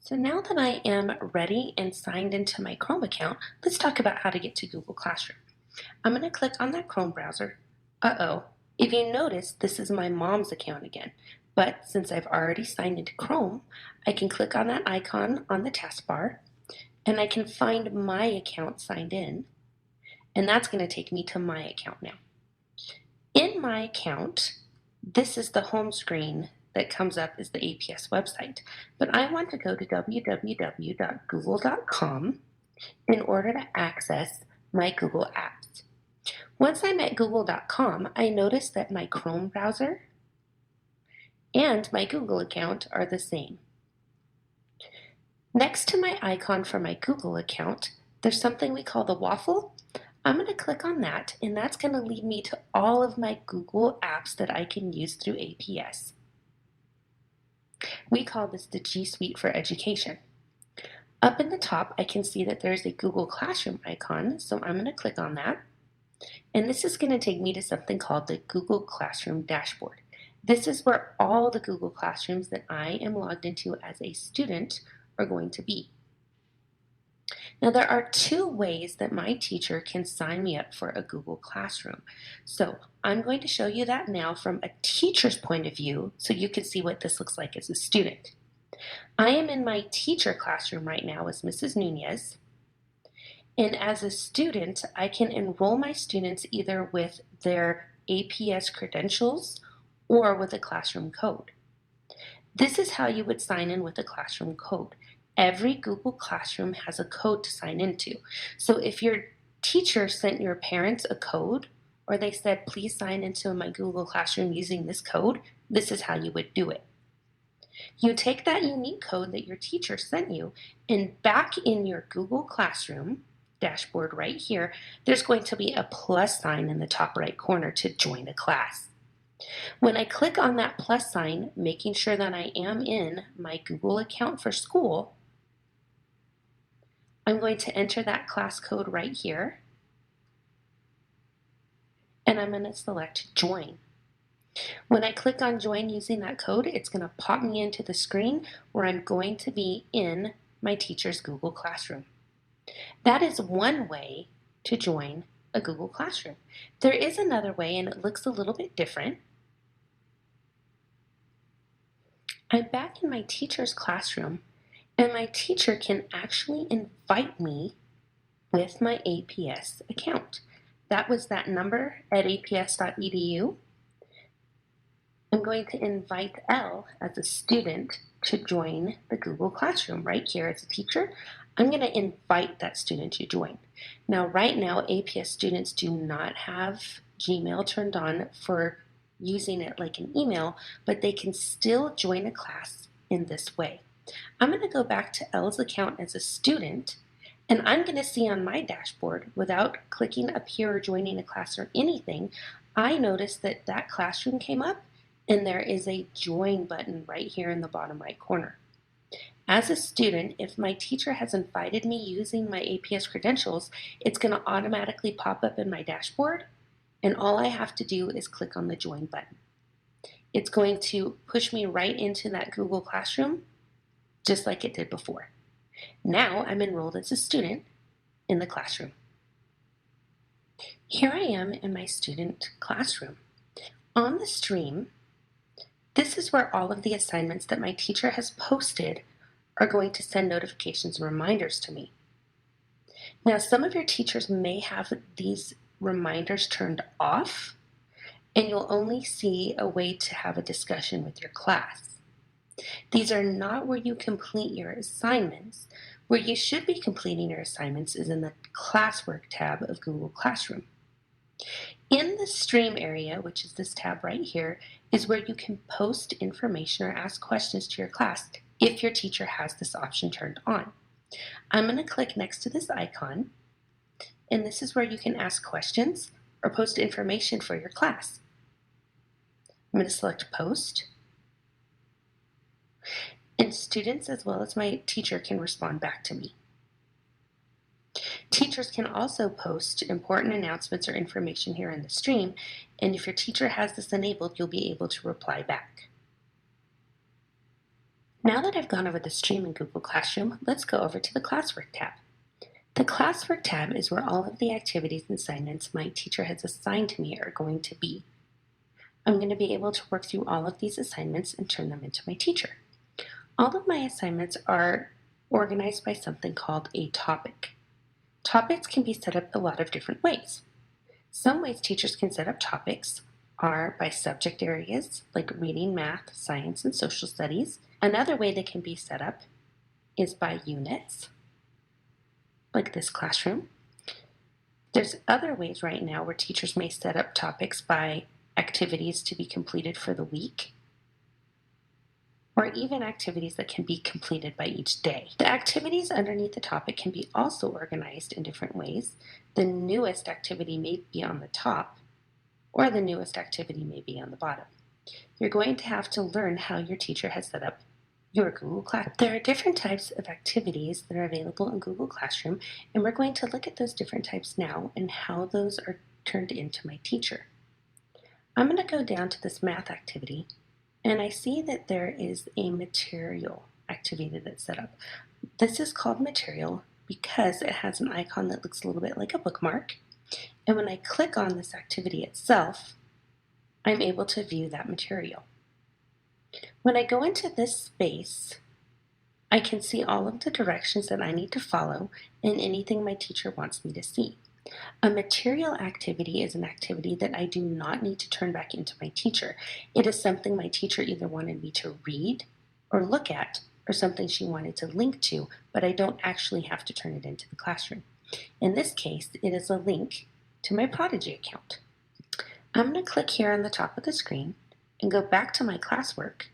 So now that I am ready and signed into my Chrome account, let's talk about how to get to Google Classroom. I'm going to click on that Chrome browser. Uh-oh, if you notice, this is my mom's account again. But since I've already signed into Chrome, I can click on that icon on the taskbar and I can find my account signed in. And that's going to take me to my account now. In my account, this is the home screen that comes up as the APS website, but I want to go to www.google.com in order to access my Google apps. Once I'm at google.com, I notice that my Chrome browser and my Google account are the same. Next to my icon for my Google account, there's something we call the waffle. I'm going to click on that, and that's going to lead me to all of my Google apps that I can use through APS. We call this the G Suite for Education. Up in the top, I can see that there's a Google Classroom icon, so I'm going to click on that. And this is going to take me to something called the Google Classroom dashboard. This is where all the Google Classrooms that I am logged into as a student are going to be. Now, there are two ways that my teacher can sign me up for a Google Classroom. So I'm going to show you that now from a teacher's point of view so you can see what this looks like as a student. I am in my teacher classroom right now as Mrs. Nunez. And as a student, I can enroll my students either with their APS credentials or with a classroom code. This is how you would sign in with a classroom code. Every Google Classroom has a code to sign into. So if your teacher sent your parents a code, or they said, please sign into my Google Classroom using this code, this is how you would do it. You take that unique code that your teacher sent you, and back in your Google Classroom dashboard right here, there's going to be a plus sign in the top right corner to join a class. When I click on that plus sign, making sure that I am in my Google account for school, I'm going to enter that class code right here, and I'm going to select Join. When I click on Join using that code, it's going to pop me into the screen where I'm going to be in my teacher's Google Classroom. That is one way to join a Google Classroom. There is another way, and it looks a little bit different. I'm back in my teacher's classroom, and my teacher can actually invite me with my APS account. That was that number at aps.edu. I'm going to invite Elle as a student to join the Google Classroom right here as a teacher. I'm going to invite that student to join. Now, right now, APS students do not have Gmail turned on for using it like an email, but they can still join a class in this way. I'm going to go back to Elle's account as a student, and I'm going to see on my dashboard, without clicking up here or joining a class or anything, I notice that that classroom came up, and there is a join button right here in the bottom right corner. As a student, if my teacher has invited me using my APS credentials, it's going to automatically pop up in my dashboard, and all I have to do is click on the join button. It's going to push me right into that Google Classroom, just like it did before. Now I'm enrolled as a student in the classroom. Here I am in my student classroom. On the stream, this is where all of the assignments that my teacher has posted are going to send notifications and reminders to me. Now, some of your teachers may have these reminders turned off, and you'll only see a way to have a discussion with your class. These are not where you complete your assignments. Where you should be completing your assignments is in the Classwork tab of Google Classroom. In the Stream area, which is this tab right here, is where you can post information or ask questions to your class if your teacher has this option turned on. I'm going to click next to this icon, and this is where you can ask questions or post information for your class. I'm going to select Post, and students as well as my teacher can respond back to me. Teachers can also post important announcements or information here in the stream, and if your teacher has this enabled, you'll be able to reply back. Now that I've gone over the stream in Google Classroom, let's go over to the Classwork tab. The Classwork tab is where all of the activities and assignments my teacher has assigned to me are going to be. I'm going to be able to work through all of these assignments and turn them into my teacher. All of my assignments are organized by something called a topic. Topics can be set up a lot of different ways. Some ways teachers can set up topics are by subject areas like reading, math, science, and social studies. Another way they can be set up is by units, like this classroom. There's other ways right now where teachers may set up topics by activities to be completed for the week, or even activities that can be completed by each day. The activities underneath the topic can be also organized in different ways. The newest activity may be on the top, or the newest activity may be on the bottom. You're going to have to learn how your teacher has set up your Google Classroom. There are different types of activities that are available in Google Classroom, and we're going to look at those different types now and how those are turned into my teacher. I'm going to go down to this math activity, and I see that there is a material activity that's set up. This is called material because it has an icon that looks a little bit like a bookmark, and when I click on this activity itself, I'm able to view that material. When I go into this space, I can see all of the directions that I need to follow and anything my teacher wants me to see. A material activity is an activity that I do not need to turn back into my teacher. It is something my teacher either wanted me to read or look at, or something she wanted to link to, but I don't actually have to turn it into the classroom. In this case, it is a link to my Prodigy account. I'm going to click here on the top of the screen and go back to my classwork,